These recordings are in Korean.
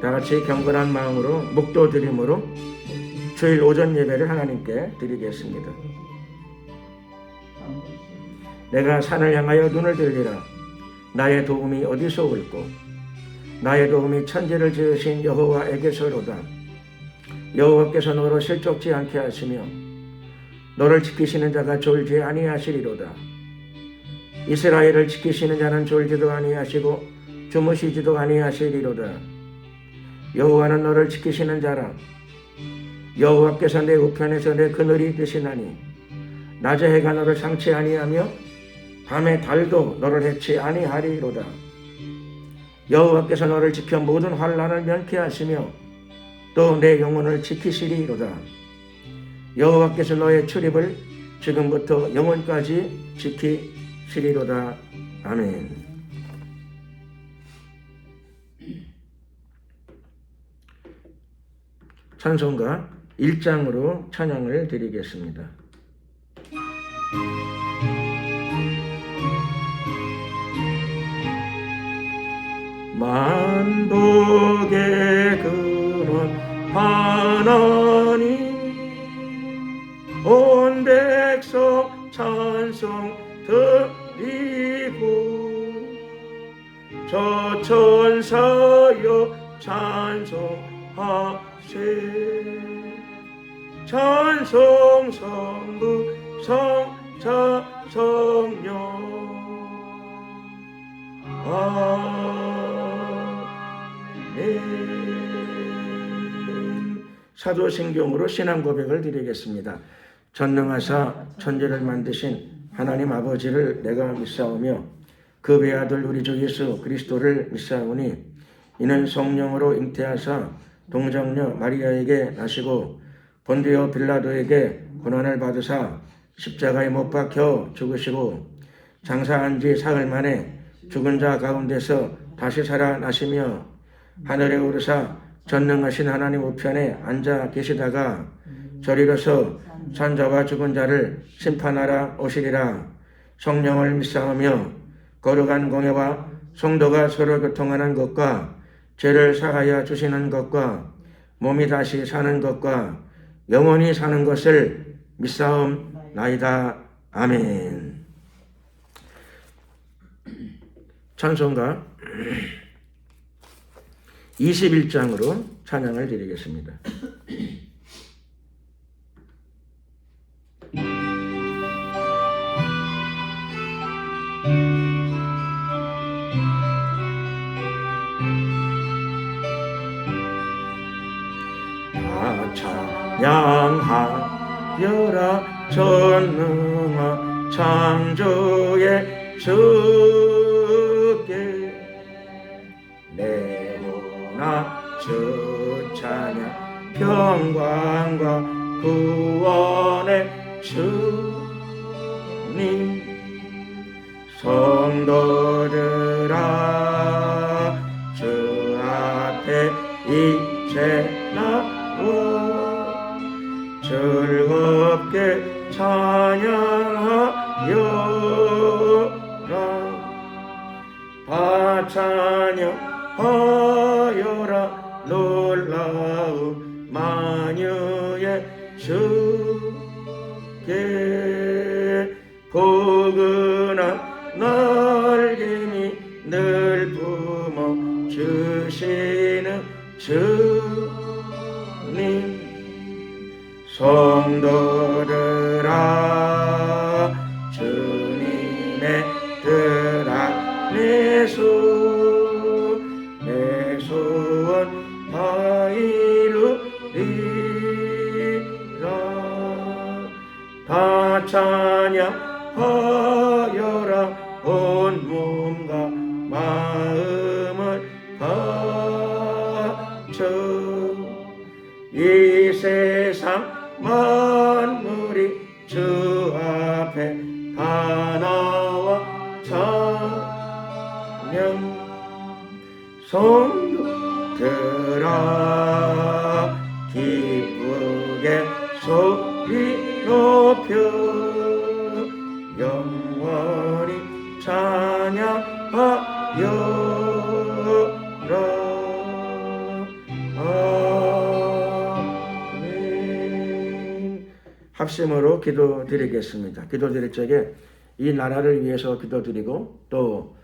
다 같이 경건한 마음으로 묵도 드림으로 주일 오전 예배를 하나님께 드리겠습니다. 내가 산을 향하여 눈을 들리라. 나의 도움이 어디서 올고 나의 도움이 천지를 지으신 여호와에게서로다. 여호와께서 너로 실족지 않게 하시며 너를 지키시는 자가 졸지 아니하시리로다. 이스라엘을 지키시는 자는 졸지도 아니하시고 주무시지도 아니하시리로다. 여호와는 너를 지키시는 자라. 여호와께서 내 우편에서 내 그늘이 되시나니 낮에 해가 너를 상치 아니하며 밤에 달도 너를 해치 아니하리로다. 여호와께서 너를 지켜 모든 환난을 면케하시며 또 내 영혼을 지키시리로다. 여호와께서 너의 출입을 지금부터 영원까지 지키시리로다. 아멘. 찬송가 1장으로 찬양을 드리겠습니다. 만복의 근원 하나님 온 백성 찬송 드리고 저 천사여 찬송하세. 찬송 성부 성자 성령 아멘. 사도신경으로 신앙 고백을 드리겠습니다. 전능하사 천지를 만드신 하나님 아버지를 내가 믿사오며 그 외아들 우리 주 예수 그리스도를 믿사오니 이는 성령으로 잉태하사 동정녀 마리아에게 나시고 본디오 빌라도에게 고난을 받으사 십자가에 못 박혀 죽으시고 장사한 지 사흘 만에 죽은 자 가운데서 다시 살아나시며 하늘에 오르사 전능하신 하나님 우편에 앉아 계시다가 저리로서 산자와 죽은 자를 심판하러 오시리라. 성령을 믿사오며 거룩한 공예와 성도가 서로 교통하는 것과 죄를 사하여 주시는 것과 몸이 다시 사는 것과 영원히 사는 것을 믿사옵나이다. 아멘. 찬송가 21장으로 찬양을 드리겠습니다. 다 찬양하여라 전능한 창조의 주께 내모나 주 찬양 평강과 구원의 주님 성도들아 주 앞에 이제 나와 즐겁게 찬양하여라. 다 찬양하여라 놀라운 만유의 주께 포근한 날개미 늘 품어 주시는 주님 성도들아 주님의 뜻 안에 내 소원 다 이루리라. 다 찬양하여라 온 몸과 마음을 바쳐 이 세상 만물이 주 앞에 다 나와 찬양 성도들아 기쁘게 소리 높여 영원히 찬양하여라. 합심으로 기도드리겠습니다. 기도드릴 적에 이 나라를 위해서 기도드리고 또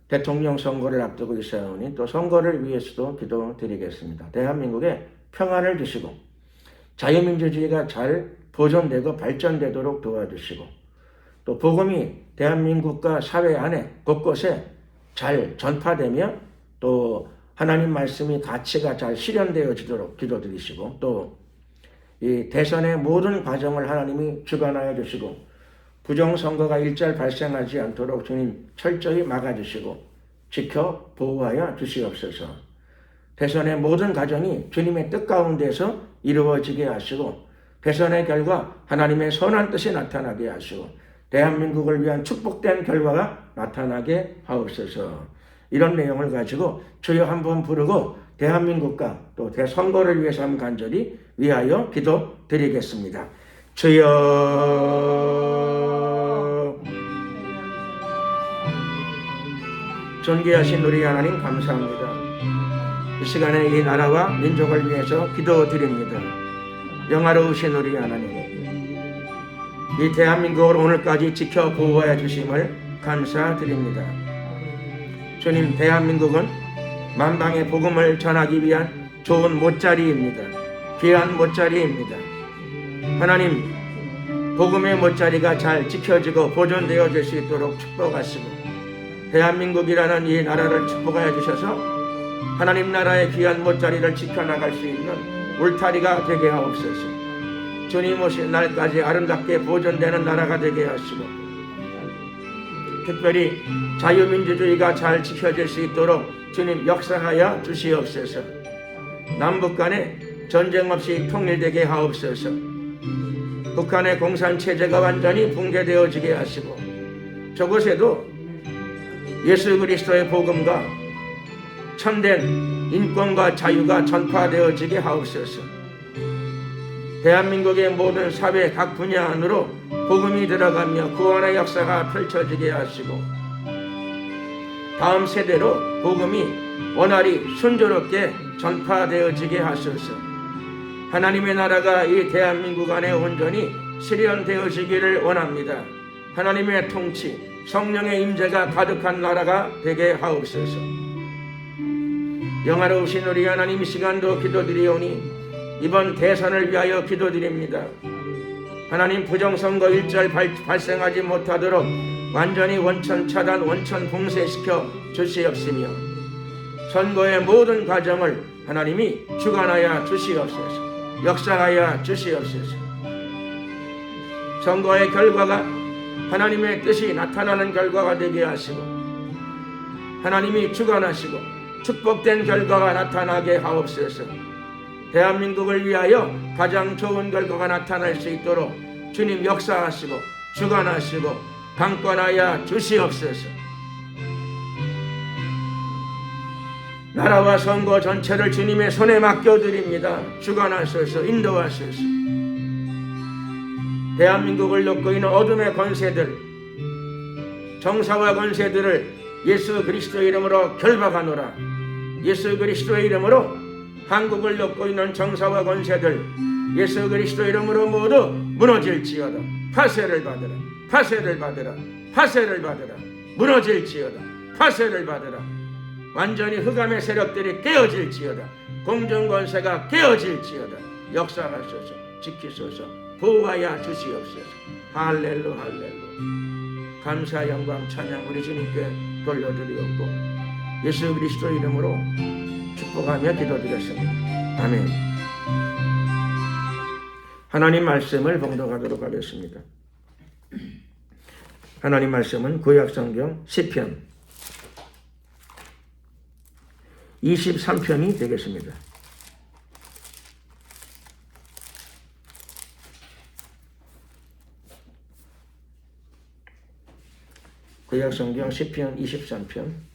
대통령 선거를 앞두고 있사오니 또 선거를 위해서도 기도드리겠습니다. 대한민국에 평안을 주시고 자유민주주의가 잘 보존되고 발전되도록 도와주시고 또 복음이 대한민국과 사회 안에 곳곳에 잘 전파되며 또 하나님 말씀이 가치가 잘 실현되어지도록 기도드리시고 또 이 대선의 모든 과정을 하나님이 주관하여 주시고 부정선거가 일절 발생하지 않도록 주님 철저히 막아주시고 지켜 보호하여 주시옵소서. 대선의 모든 과정이 주님의 뜻 가운데서 이루어지게 하시고 대선의 결과 하나님의 선한 뜻이 나타나게 하시고 대한민국을 위한 축복된 결과가 나타나게 하옵소서. 이런 내용을 가지고 주여 한번 부르고 대한민국과 또 대선거를 위해서 한번 간절히 위하여 기도드리겠습니다. 주여. 존귀하신 우리 하나님 감사합니다. 이 시간에 이 나라와 민족을 위해서 기도드립니다. 영화로우신 우리 하나님, 이 대한민국을 오늘까지 지켜 보호해 주심을 감사드립니다. 주님, 대한민국은 만방의 복음을 전하기 위한 좋은 못자리입니다. 귀한 못자리입니다. 하나님, 복음의 못자리가 잘 지켜지고 보존되어질 수 있도록 축복하시고 대한민국이라는 이 나라를 축복하여 주셔서 하나님 나라의 귀한 못자리를 지켜나갈 수 있는 울타리가 되게 하옵소서. 주님 오신 날까지 아름답게 보존되는 나라가 되게 하시고 특별히 자유민주주의가 잘 지켜질 수 있도록 주님 역사하여 주시옵소서. 남북 간에 전쟁 없이 통일되게 하옵소서. 북한의 공산체제가 완전히 붕괴되어지게 하시고 저곳에도 예수 그리스도의 복음과 참된 인권과 자유가 전파되어지게 하옵소서. 대한민국의 모든 사회 각 분야 안으로 복음이 들어가며 구원의 역사가 펼쳐지게 하시고 다음 세대로 복음이 원활히 순조롭게 전파되어지게 하소서. 하나님의 나라가 이 대한민국 안에 온전히 실현되어지기를 원합니다. 하나님의 통치, 성령의 임재가 가득한 나라가 되게 하옵소서. 영화로우신 우리 하나님, 이 시간도 기도드리오니 이번 대선을 위하여 기도드립니다. 하나님, 부정선거 일절 발생하지 못하도록 완전히 원천 차단, 원천 봉쇄시켜 주시옵시며 선거의 모든 과정을 하나님이 주관하여 주시옵소서. 역사하여 주시옵소서. 선거의 결과가 하나님의 뜻이 나타나는 결과가 되게 하시고 하나님이 주관하시고 축복된 결과가 나타나게 하옵소서. 대한민국을 위하여 가장 좋은 결과가 나타날 수 있도록 주님 역사하시고 주관하시고 강권하여 주시옵소서. 나라와 선거 전체를 주님의 손에 맡겨드립니다. 주관하소서, 인도하소서. 대한민국을 놓고 있는 어둠의 권세들, 정사와 권세들을 예수 그리스도의 이름으로 결박하노라. 예수 그리스도의 이름으로 한국을 놓고 있는 정사와 권세들 예수 그리스도의 이름으로 모두 무너질지어다. 파쇄를 받으라. 파쇄를 받으라. 파쇄를 받으라. 무너질지어다. 파쇄를 받으라. 완전히 흑암의 세력들이 깨어질지어다. 공정권세가 깨어질지어다. 역사하소서, 지키소서, 보호하여 주시옵소서. 할렐루 할렐루. 감사 영광 찬양 우리 주님께 돌려드리옵고 예수 그리스도 이름으로 축복하며 기도드렸습니다. 아멘. 하나님 말씀을 봉독하도록 하겠습니다. 하나님 말씀은 구약성경 시편 23편이 되겠습니다. 구약성경 시편 23편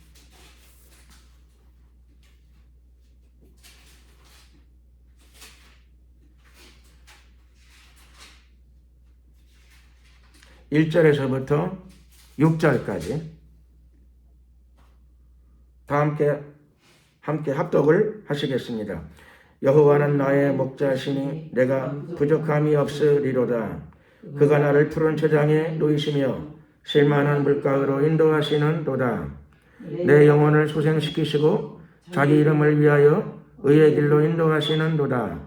1절에서부터 6절까지 다 함께 합독을 하시겠습니다. 여호와는 나의 목자시니 내가 부족함이 없으리로다. 그가 나를 푸른 초장에 놓이시며 실만한 물가로 인도하시는 도다. 내 영혼을 소생시키시고 자기 이름을 위하여 의의 길로 인도하시는 도다.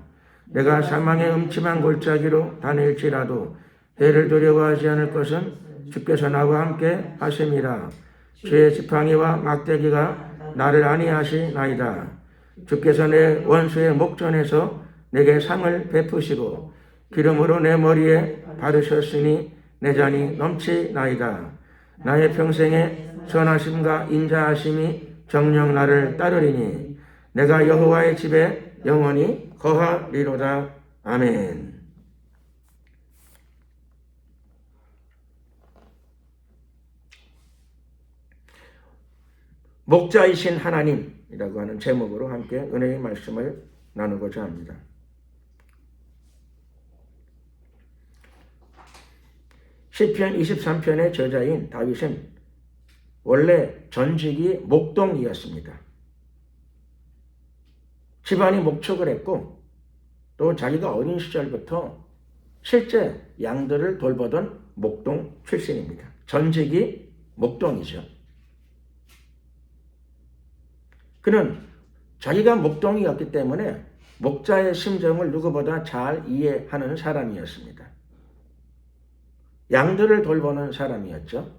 내가 사망의 음침한 골짜기로 다닐지라도 해를 두려워하지 않을 것은 주께서 나와 함께 하심이라. 주의 지팡이와 막대기가 나를 안위하시나이다. 주께서 내 원수의 목전에서 내게 상을 베푸시고 기름으로 내 머리에 바르셨으니 내 잔이 넘치나이다. 나의 평생에 선하심과 인자하심이 정녕 나를 따르리니 내가 여호와의 집에 영원히 거하리로다. 아멘. 목자이신 하나님이라고 하는 제목으로 함께 은혜의 말씀을 나누고자 합니다. 시편 23편의 저자인 다윗은 원래 전직이 목동이었습니다. 집안이 목축을 했고 또 자기가 어린 시절부터 실제 양들을 돌보던 목동 출신입니다. 전직이 목동이죠. 그는 자기가 목동이었기 때문에 목자의 심정을 누구보다 잘 이해하는 사람이었습니다. 양들을 돌보는 사람이었죠.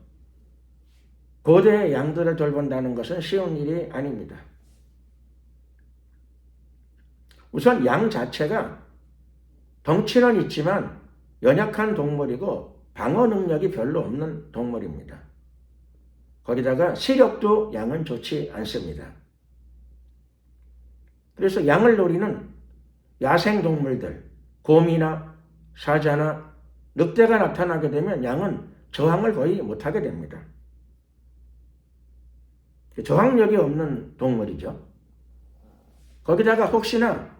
고대의 양들을 돌본다는 것은 쉬운 일이 아닙니다. 우선 양 자체가 덩치는 있지만 연약한 동물이고 방어 능력이 별로 없는 동물입니다. 거기다가 시력도 양은 좋지 않습니다. 그래서 양을 노리는 야생동물들, 곰이나 사자나 늑대가 나타나게 되면 양은 저항을 거의 못하게 됩니다. 저항력이 없는 동물이죠. 거기다가 혹시나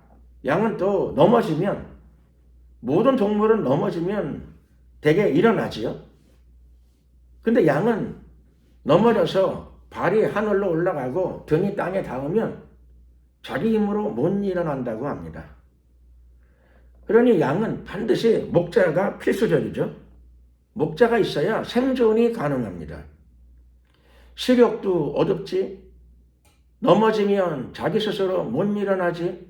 양은 또 넘어지면, 모든 동물은 넘어지면 대개 일어나지요. 근데 양은 넘어져서 발이 하늘로 올라가고 등이 땅에 닿으면 자기 힘으로 못 일어난다고 합니다. 그러니 양은 반드시 목자가 필수적이죠. 목자가 있어야 생존이 가능합니다. 시력도 어둡지, 넘어지면 자기 스스로 못 일어나지.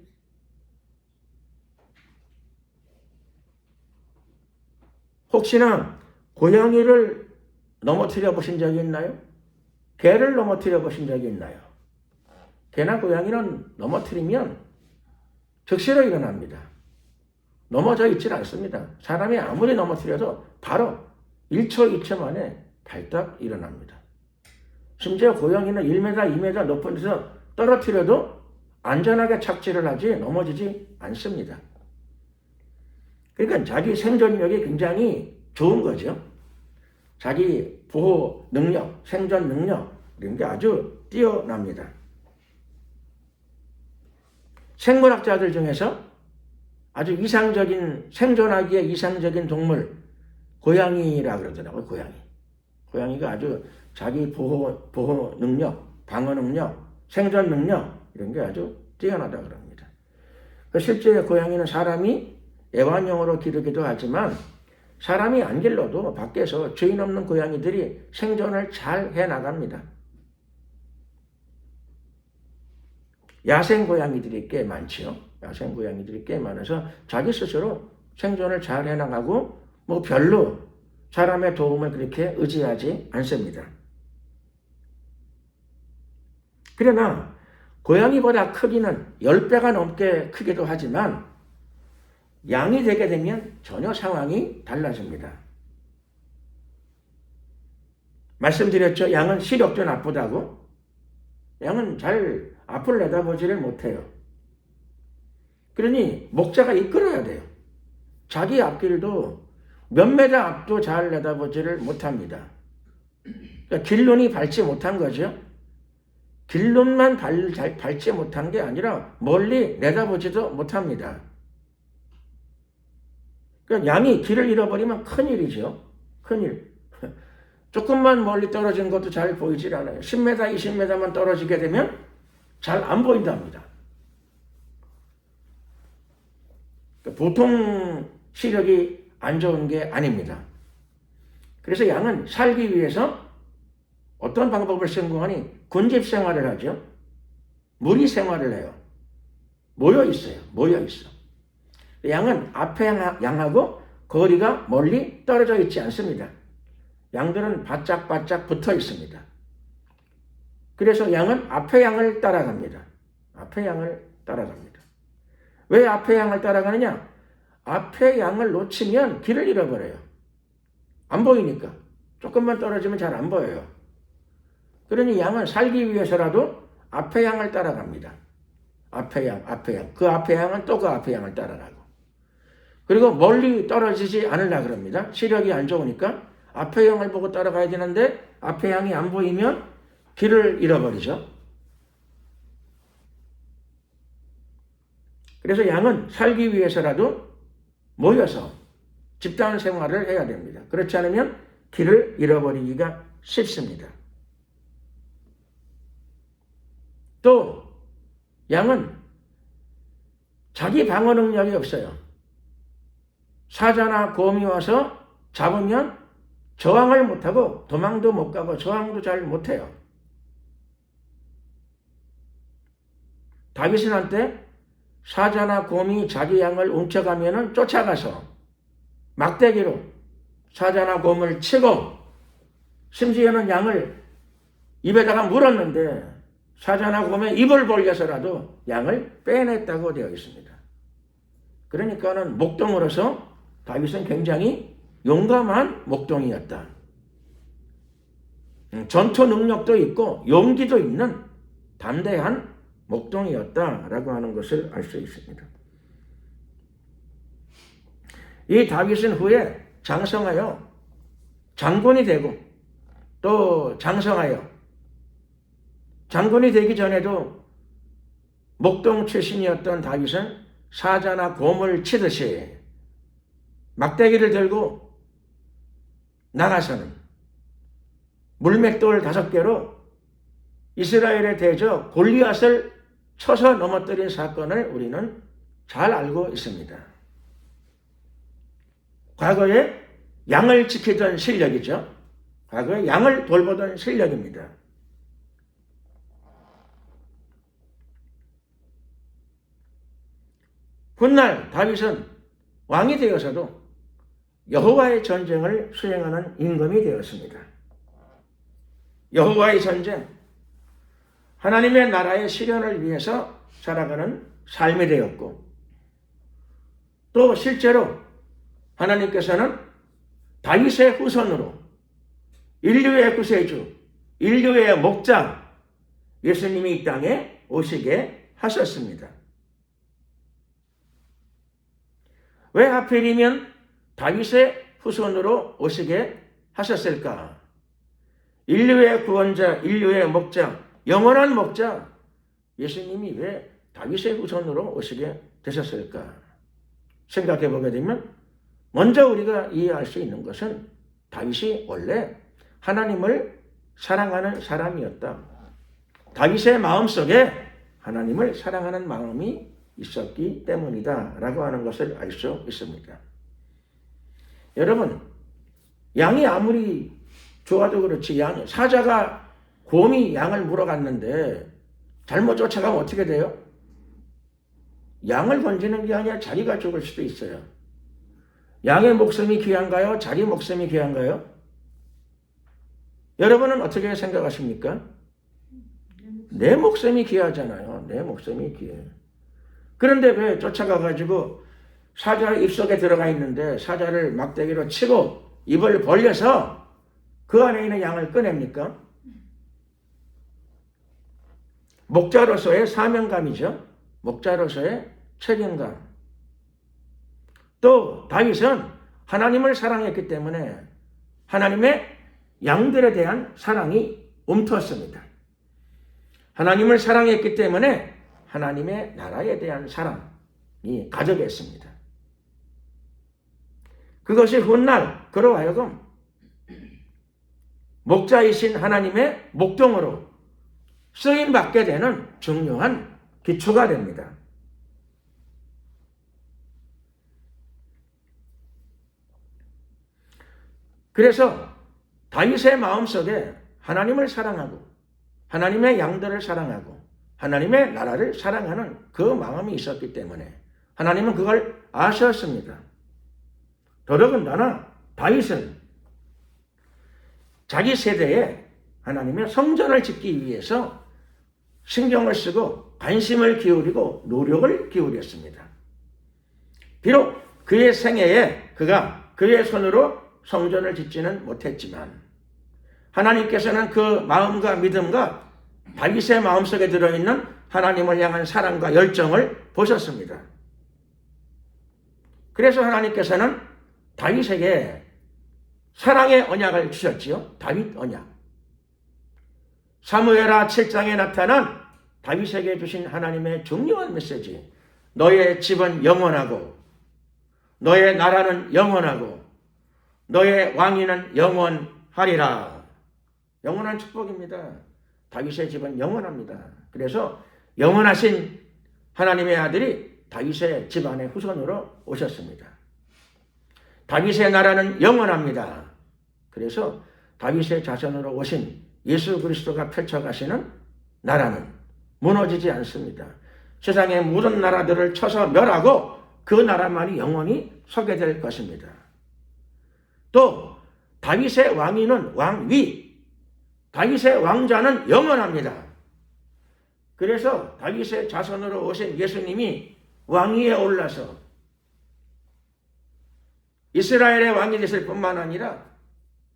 혹시나 고양이를 넘어뜨려 보신 적이 있나요? 개를 넘어뜨려 보신 적이 있나요? 개나 고양이는 넘어뜨리면 즉시로 일어납니다. 넘어져 있질 않습니다. 사람이 아무리 넘어뜨려도 바로 1초, 2초 만에 발딱 일어납니다. 심지어 고양이는 1m, 2m 높은 데서 떨어뜨려도 안전하게 착지를 하지 넘어지지 않습니다. 그러니까 자기 생존력이 굉장히 좋은 거죠. 자기 보호 능력, 생존 능력 이런 게 아주 뛰어납니다. 생물학자들 중에서 아주 이상적인, 생존하기에 이상적인 동물, 고양이라 그러더라고요. 고양이가 아주 자기 보호 능력, 방어 능력, 생존 능력 이런 게 아주 뛰어나다 그럽니다. 실제 고양이는 사람이 애완용으로 기르기도 하지만 사람이 안 길러도 밖에서 주인 없는 고양이들이 생존을 잘 해나갑니다. 야생 고양이들이 꽤 많지요. 야생 고양이들이 꽤 많아서 자기 스스로 생존을 잘 해나가고 별로 사람의 도움을 그렇게 의지하지 않습니다. 그러나 고양이보다 크기는 10배가 넘게 크기도 하지만 양이 되게 되면 전혀 상황이 달라집니다. 말씀드렸죠. 양은 시력도 나쁘다고. 양은 잘 앞을 내다보지를 못해요. 그러니 목자가 이끌어야 돼요. 자기 앞길도 몇 메다 앞도 잘 내다보지를 못합니다. 그러니까 길눈이 밝지 못한 거죠. 길눈만 밟지 못한 게 아니라 멀리 내다보지도 못합니다. 그러니까 양이 길을 잃어버리면 큰일이죠. 큰일. 조금만 멀리 떨어진 것도 잘 보이질 않아요. 10m, 20m만 떨어지게 되면 잘 안 보인답니다. 그러니까 보통 시력이 안 좋은 게 아닙니다. 그래서 양은 살기 위해서 어떤 방법을 성공하니 군집 생활을 하죠. 무리 생활을 해요. 모여 있어요. 모여 있어. 양은 앞에 양하고 거리가 멀리 떨어져 있지 않습니다. 양들은 바짝바짝 붙어 있습니다. 그래서 양은 앞에 양을 따라갑니다. 앞에 양을 따라갑니다. 왜 앞에 양을 따라가느냐? 앞에 양을 놓치면 길을 잃어버려요. 안 보이니까. 조금만 떨어지면 잘 안 보여요. 그러니 양은 살기 위해서라도 앞에 양을 따라갑니다. 앞에 양, 앞에 양. 그 앞에 양은 또 그 앞에 양을 따라가고. 그리고 멀리 떨어지지 않으려고 그럽니다. 시력이 안 좋으니까 앞에 양을 보고 따라가야 되는데 앞에 양이 안 보이면 길을 잃어버리죠. 그래서 양은 살기 위해서라도 모여서 집단 생활을 해야 됩니다. 그렇지 않으면 길을 잃어버리기가 쉽습니다. 또 양은 자기 방어 능력이 없어요. 사자나 곰이 와서 잡으면 저항을 못하고 도망도 못 가고 저항도 잘 못해요. 다윗은 한때 사자나 곰이 자기 양을 훔쳐가면 쫓아가서 막대기로 사자나 곰을 치고 심지어는 양을 입에다가 물었는데 사자나 곰의 입을 벌려서라도 양을 빼냈다고 되어 있습니다. 그러니까는 목동으로서 다윗은 굉장히 용감한 목동이었다. 전투 능력도 있고 용기도 있는 담대한 목동이었다라고 하는 것을 알 수 있습니다. 이 다윗은 후에 장성하여 장군이 되고 또 장성하여 장군이 되기 전에도 목동 출신이었던 다윗은 사자나 곰을 치듯이 막대기를 들고 나가서는 물맷돌 5개로 이스라엘의 대적 골리앗을 쳐서 넘어뜨린 사건을 우리는 잘 알고 있습니다. 과거에 양을 지키던 실력이죠. 과거에 양을 돌보던 실력입니다. 훗날 다윗은 왕이 되어서도 여호와의 전쟁을 수행하는 임금이 되었습니다. 여호와의 전쟁, 하나님의 나라의 실현을 위해서 살아가는 삶이 되었고 또 실제로 하나님께서는 다윗의 후손으로 인류의 구세주, 인류의 목자 예수님이 이 땅에 오시게 하셨습니다. 왜 하필이면 다윗의 후손으로 오시게 하셨을까? 인류의 구원자, 인류의 목자, 영원한 목자 예수님이 왜 다윗의 후손으로 오시게 되셨을까? 생각해 보게 되면 먼저 우리가 이해할 수 있는 것은 다윗이 원래 하나님을 사랑하는 사람이었다. 다윗의 마음속에 하나님을 사랑하는 마음이 있었기 때문이다 라고 하는 것을 알 수 있습니다. 여러분, 양이 아무리 좋아도 그렇지 사자가 곰이 양을 물어갔는데 잘못 쫓아가면 어떻게 돼요? 양을 건지는 게 아니라 자기가 죽을 수도 있어요. 양의 목숨이 귀한가요? 자기 목숨이 귀한가요? 여러분은 어떻게 생각하십니까? 내 목숨이 귀하잖아요. 내 목숨이 귀해. 그런데 왜 쫓아가가지고 사자 입속에 들어가 있는데 사자를 막대기로 치고 입을 벌려서 그 안에 있는 양을 꺼냅니까? 목자로서의 사명감이죠. 목자로서의 책임감. 또 다윗은 하나님을 사랑했기 때문에 하나님의 양들에 대한 사랑이 움텄습니다. 하나님을 사랑했기 때문에 하나님의 나라에 대한 사랑이 가져겠습니다. 그것이 훗날 그로 하여금 목자이신 하나님의 목동으로 쓰임받게 되는 중요한 기초가 됩니다. 그래서 다윗의 마음속에 하나님을 사랑하고 하나님의 양들을 사랑하고 하나님의 나라를 사랑하는 그 마음이 있었기 때문에 하나님은 그걸 아셨습니다. 더더군다나 다윗은 자기 세대에 하나님의 성전을 짓기 위해서 신경을 쓰고 관심을 기울이고 노력을 기울였습니다. 비록 그의 생애에 그가 그의 손으로 성전을 짓지는 못했지만 하나님께서는 그 마음과 믿음과 다윗의 마음속에 들어있는 하나님을 향한 사랑과 열정을 보셨습니다. 그래서 하나님께서는 다윗에게 사랑의 언약을 주셨지요. 다윗 언약. 사무엘하 7장에 나타난 다윗에게 주신 하나님의 중요한 메시지. 너의 집은 영원하고 너의 나라는 영원하고 너의 왕위는 영원하리라. 영원한 축복입니다. 다윗의 집은 영원합니다. 그래서 영원하신 하나님의 아들이 다윗의 집안의 후손으로 오셨습니다. 다윗의 나라는 영원합니다. 그래서 다윗의 자손으로 오신 예수 그리스도가 펼쳐가시는 나라는 무너지지 않습니다. 세상의 모든 나라들을 쳐서 멸하고 그 나라만이 영원히 서게 될 것입니다. 또 다윗의 왕위는 왕위, 다윗의 왕자는 영원합니다. 그래서 다윗의 자손으로 오신 예수님이 왕위에 올라서 이스라엘의 왕이 되실 뿐만 아니라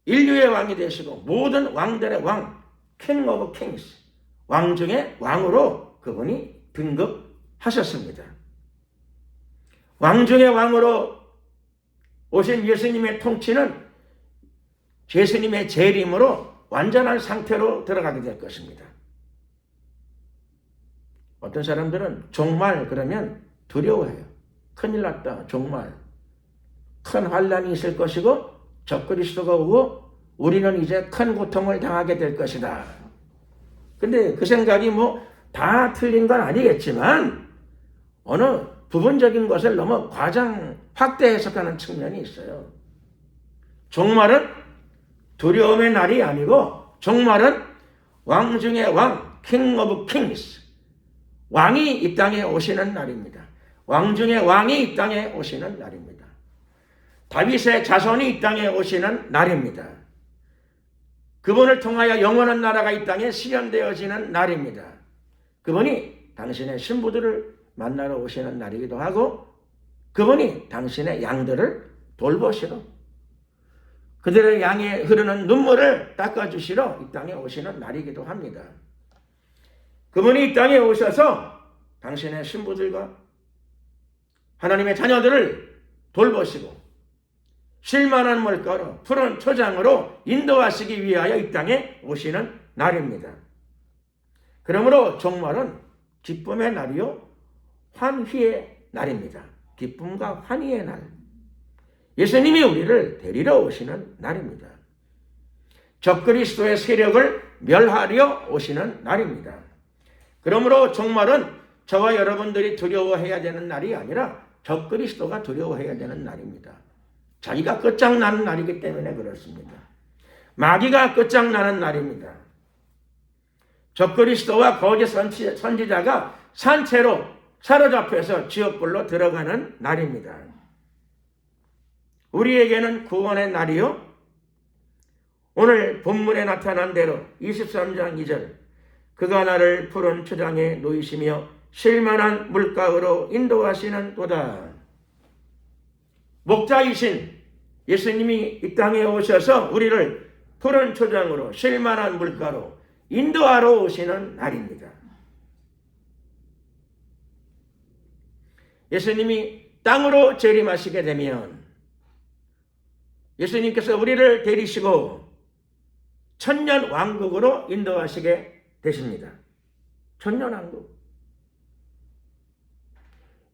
인류의 왕이 되시고 모든 왕들의 왕, King of Kings, 왕 중의 왕으로 그분이 등극하셨습니다. 왕 중의 왕으로 오신 예수님의 통치는 예수님의 재림으로 완전한 상태로 들어가게 될 것입니다. 어떤 사람들은 종말 그러면 두려워해요. 큰일 났다, 종말. 큰 환란이 있을 것이고 적그리스도가 오고 우리는 이제 큰 고통을 당하게 될 것이다. 근데 그 생각이 다 틀린 건 아니겠지만 어느 부분적인 것을 너무 과장 확대 해석하는 측면이 있어요. 종말은 두려움의 날이 아니고 종말은 왕 중의 왕, King of Kings, 왕이 이 땅에 오시는 날입니다. 왕 중의 왕이 이 땅에 오시는 날입니다. 다윗의 자손이 이 땅에 오시는 날입니다. 그분을 통하여 영원한 나라가 이 땅에 실현되어지는 날입니다. 그분이 당신의 신부들을 만나러 오시는 날이기도 하고 그분이 당신의 양들을 돌보시러 그들의 양에 흐르는 눈물을 닦아주시러 이 땅에 오시는 날이기도 합니다. 그분이 이 땅에 오셔서 당신의 신부들과 하나님의 자녀들을 돌보시고 쉴만한 물가로 푸른 초장으로 인도하시기 위하여 이 땅에 오시는 날입니다. 그러므로 종말은 기쁨의 날이요 환희의 날입니다. 기쁨과 환희의 날. 예수님이 우리를 데리러 오시는 날입니다. 적그리스도의 세력을 멸하려 오시는 날입니다. 그러므로 종말은 저와 여러분들이 두려워해야 되는 날이 아니라 적그리스도가 두려워해야 되는 날입니다. 자기가 끝장나는 날이기 때문에 그렇습니다. 마귀가 끝장나는 날입니다. 적그리스도와 거짓 선지자가 산채로 사로잡혀서 지옥불로 들어가는 날입니다. 우리에게는 구원의 날이요. 오늘 본문에 나타난 대로 23장 2절 그가 나를 푸른 초장에 놓이시며 쉴만한 물가로 인도하시는 도다. 목자이신 예수님이 이 땅에 오셔서 우리를 푸른 초장으로 쉴만한 물가로 인도하러 오시는 날입니다. 예수님이 땅으로 재림하시게 되면 예수님께서 우리를 데리시고 천년 왕국으로 인도하시게 되십니다. 천년 왕국.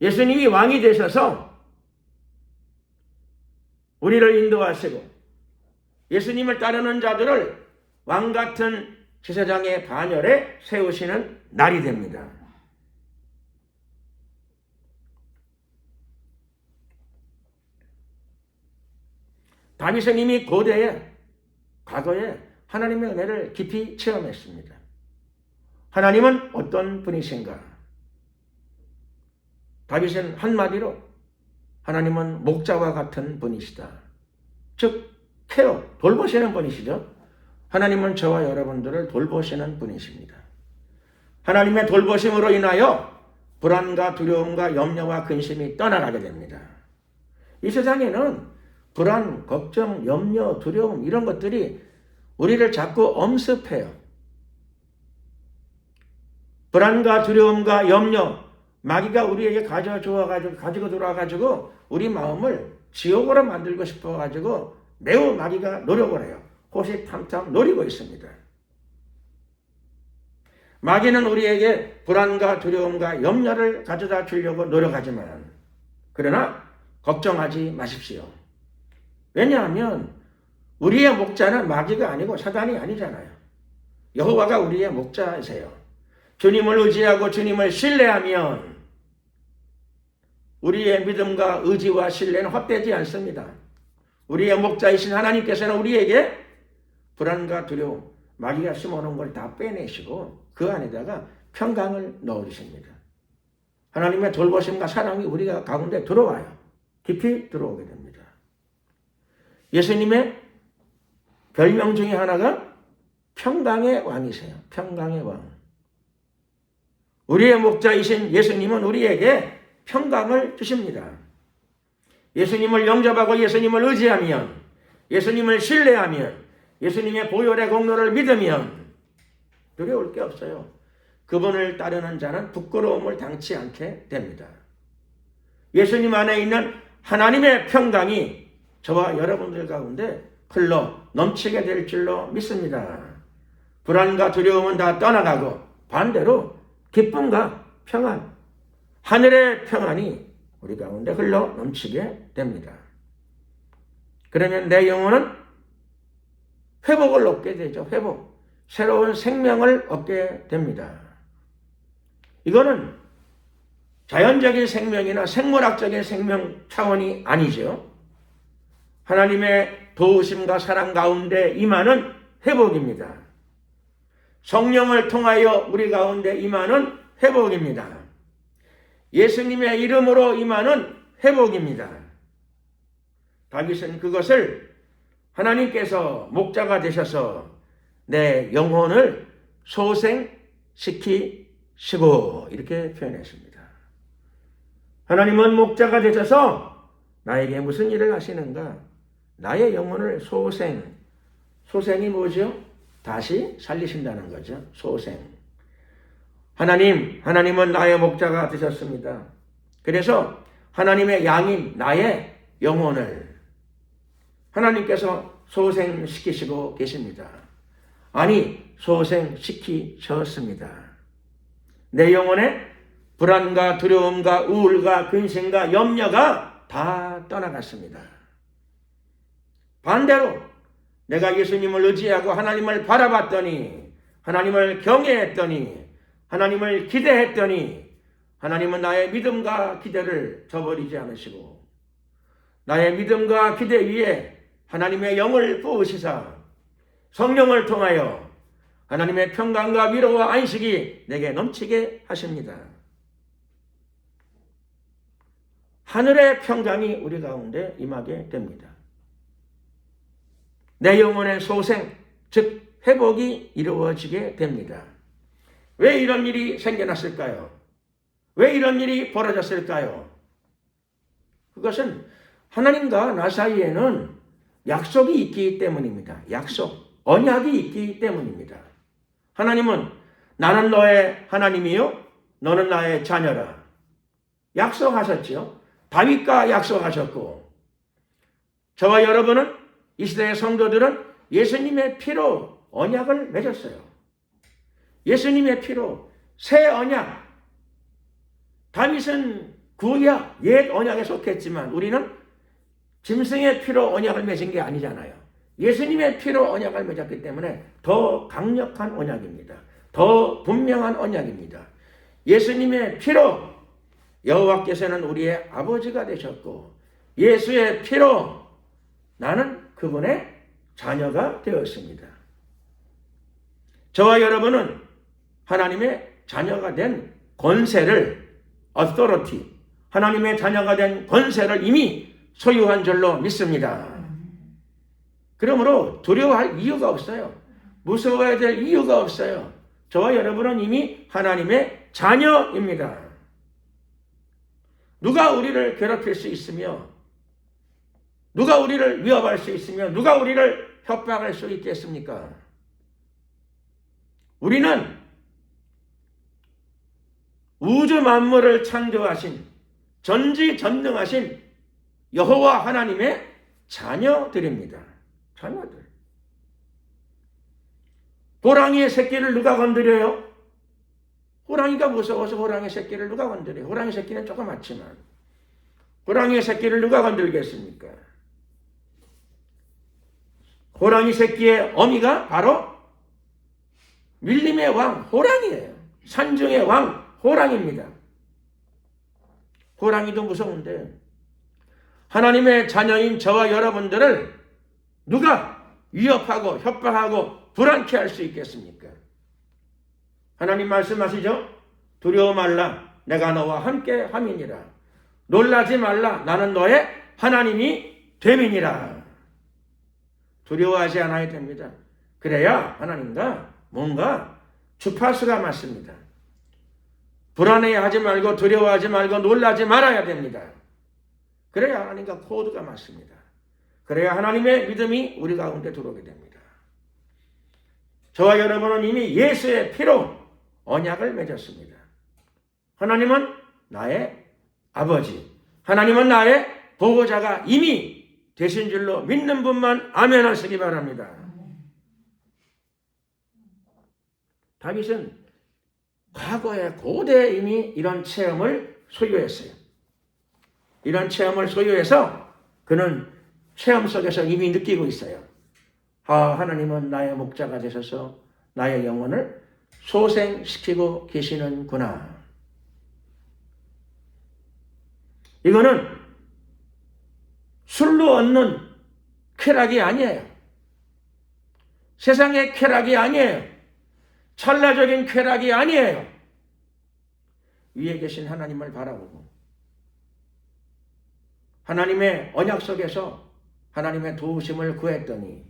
예수님이 왕이 되셔서 우리를 인도하시고 예수님을 따르는 자들을 왕같은 제사장의 반열에 세우시는 날이 됩니다. 다윗은 이미 과거에 하나님의 은혜를 깊이 체험했습니다. 하나님은 어떤 분이신가? 다윗은 한마디로 하나님은 목자와 같은 분이시다. 즉 돌보시는 분이시죠. 하나님은 저와 여러분들을 돌보시는 분이십니다. 하나님의 돌보심으로 인하여 불안과 두려움과 염려와 근심이 떠나가게 됩니다. 이 세상에는 불안, 걱정, 염려, 두려움 이런 것들이 우리를 자꾸 엄습해요. 불안과 두려움과 염려, 마귀가 우리에게 가지고 들어와가지고 우리 마음을 지옥으로 만들고 싶어가지고 매우 마귀가 노력을 해요. 호시탐탐 노리고 있습니다. 마귀는 우리에게 불안과 두려움과 염려를 가져다 주려고 노력하지만 그러나 걱정하지 마십시오. 왜냐하면 우리의 목자는 마귀가 아니고 사단이 아니잖아요. 여호와가 우리의 목자이세요. 주님을 의지하고 주님을 신뢰하면 우리의 믿음과 의지와 신뢰는 헛되지 않습니다. 우리의 목자이신 하나님께서는 우리에게 불안과 두려움, 마귀가 심어놓은 걸 다 빼내시고 그 안에다가 평강을 넣어주십니다. 하나님의 돌보심과 사랑이 우리가 가운데 들어와요. 깊이 들어오게 됩니다. 예수님의 별명 중에 하나가 평강의 왕이세요. 평강의 왕. 우리의 목자이신 예수님은 우리에게 평강을 주십니다. 예수님을 영접하고 예수님을 의지하면, 예수님을 신뢰하면, 예수님의 보혈의 공로를 믿으면 두려울 게 없어요. 그분을 따르는 자는 부끄러움을 당치 않게 됩니다. 예수님 안에 있는 하나님의 평강이 저와 여러분들 가운데 흘러 넘치게 될 줄로 믿습니다. 불안과 두려움은 다 떠나가고 반대로 기쁨과 평안, 하늘의 평안이 우리 가운데 흘러 넘치게 됩니다. 그러면 내 영혼은 회복을 얻게 되죠. 회복. 새로운 생명을 얻게 됩니다. 이거는 자연적인 생명이나 생물학적인 생명 차원이 아니죠. 하나님의 도우심과 사랑 가운데 임하는 회복입니다. 성령을 통하여 우리 가운데 임하는 회복입니다. 예수님의 이름으로 임하는 회복입니다. 다윗은 그것을 하나님께서 목자가 되셔서 내 영혼을 소생시키시고 이렇게 표현했습니다. 하나님은 목자가 되셔서 나에게 무슨 일을 하시는가? 나의 영혼을 소생이 뭐죠? 다시 살리신다는 거죠. 소생. 하나님은 나의 목자가 되셨습니다. 그래서 하나님의 양인 나의 영혼을 하나님께서 소생시키시고 계십니다. 아니, 소생시키셨습니다. 내 영혼에 불안과 두려움과 우울과 근심과 염려가 다 떠나갔습니다. 반대로 내가 예수님을 의지하고 하나님을 바라봤더니, 하나님을 경외했더니, 하나님을 기대했더니 하나님은 나의 믿음과 기대를 저버리지 않으시고 나의 믿음과 기대 위에 하나님의 영을 부으시사 성령을 통하여 하나님의 평강과 위로와 안식이 내게 넘치게 하십니다. 하늘의 평강이 우리 가운데 임하게 됩니다. 내 영혼의 소생, 즉 회복이 이루어지게 됩니다. 왜 이런 일이 생겨났을까요? 왜 이런 일이 벌어졌을까요? 그것은 하나님과 나 사이에는 약속이 있기 때문입니다. 약속, 언약이 있기 때문입니다. 하나님은 나는 너의 하나님이요 너는 나의 자녀라. 약속하셨죠. 다윗과 약속하셨고 저와 여러분은 이 시대의 성도들은 예수님의 피로 언약을 맺었어요. 예수님의 피로 새 언약. 다윗은 구약, 옛 언약에 속했지만 우리는 짐승의 피로 언약을 맺은 게 아니잖아요. 예수님의 피로 언약을 맺었기 때문에 더 강력한 언약입니다. 더 분명한 언약입니다. 예수님의 피로 여호와께서는 우리의 아버지가 되셨고 예수의 피로 나는 그분의 자녀가 되었습니다. 저와 여러분은 하나님의 자녀가 된 권세를, authority, 하나님의 자녀가 된 권세를 이미 소유한 줄로 믿습니다. 그러므로 두려워할 이유가 없어요. 무서워야 될 이유가 없어요. 저와 여러분은 이미 하나님의 자녀입니다. 누가 우리를 괴롭힐 수 있으며, 누가 우리를 위협할 수 있으며, 누가 우리를 협박할 수 있겠습니까? 우리는 우주 만물을 창조하신, 전지전능하신 여호와 하나님의 자녀들입니다. 자녀들. 호랑이의 새끼를 누가 건드려요? 호랑이가 무서워서 호랑이 새끼를 누가 건드려요? 호랑이 새끼는 조그맣지만 호랑이의 새끼를 누가 건들겠습니까? 호랑이 새끼의 어미가 바로 밀림의 왕 호랑이에요. 산중의 왕 호랑이입니다. 호랑이도 무서운데 하나님의 자녀인 저와 여러분들을 누가 위협하고 협박하고 불안케 할 수 있겠습니까? 하나님 말씀하시죠? 두려워 말라, 내가 너와 함께 함이니라. 놀라지 말라, 나는 너의 하나님이 됨이니라. 두려워하지 않아야 됩니다. 그래야 하나님과 뭔가 주파수가 맞습니다. 불안해하지 말고 두려워하지 말고 놀라지 말아야 됩니다. 그래야 하나님과 코드가 맞습니다. 그래야 하나님의 믿음이 우리 가운데 들어오게 됩니다. 저와 여러분은 이미 예수의 피로 언약을 맺었습니다. 하나님은 나의 아버지, 하나님은 나의 보호자가 이미 되신 줄로 믿는 분만 아멘 하시기 바랍니다. 다윗은 과거에 고대에 이미 이런 체험을 소유했어요. 이런 체험을 소유해서 그는 체험 속에서 이미 느끼고 있어요. 하나님은 나의 목자가 되셔서 나의 영혼을 소생시키고 계시는구나. 이거는 술로 얻는 쾌락이 아니에요. 세상의 쾌락이 아니에요. 찰나적인 쾌락이 아니에요. 위에 계신 하나님을 바라보고 하나님의 언약 속에서 하나님의 도우심을 구했더니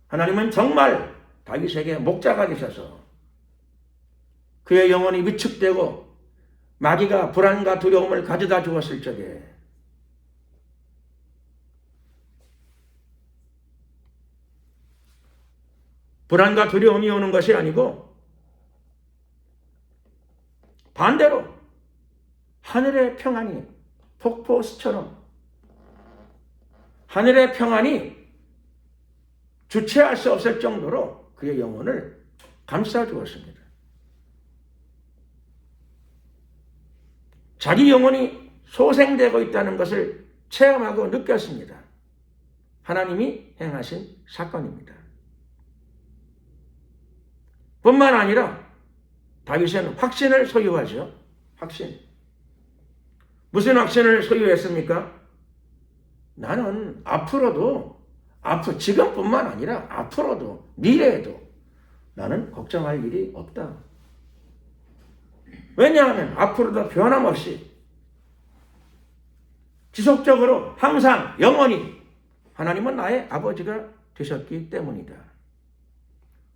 하나님은 정말 다윗에게 목자가 되셔서 그의 영혼이 위축되고 마귀가 불안과 두려움을 가져다 주었을 적에 불안과 두려움이 오는 것이 아니고 반대로 하늘의 평안이 폭포수처럼 하늘의 평안이 주체할 수 없을 정도로 그의 영혼을 감싸주었습니다. 자기 영혼이 소생되고 있다는 것을 체험하고 느꼈습니다. 하나님이 행하신 사건입니다. 뿐만 아니라 다윗은 확신을 소유하죠. 확신. 무슨 확신을 소유했습니까? 나는 앞으로도 지금뿐만 아니라 앞으로도 미래에도 나는 걱정할 일이 없다. 왜냐하면 앞으로도 변함없이 지속적으로 항상 영원히 하나님은 나의 아버지가 되셨기 때문이다.